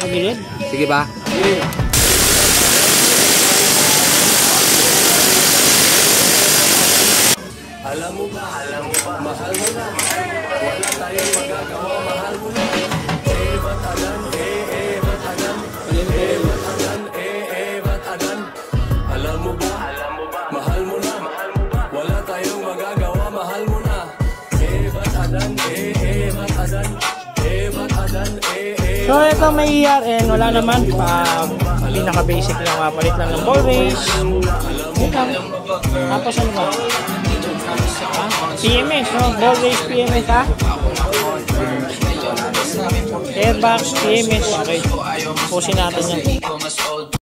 Pagilid? Sige ba? Alam mo ba, mahal mo na. Wala tayong magagawa, mahal mo na. Ba't adan, ba't adan, ba't adan, ba't adan. Alam mo ba, mahal mo na. Wala tayong magagawa, mahal mo na. Ba't adan, ba't adan, ba't adan, So ito may ERN, wala naman pa, pinaka-basic lang, palit lang ng ball race. Yun lang. Tapos ano ba? PMS, no? Ball race PMS, ha? Airbox, PMS, okay. Pusin natin yan.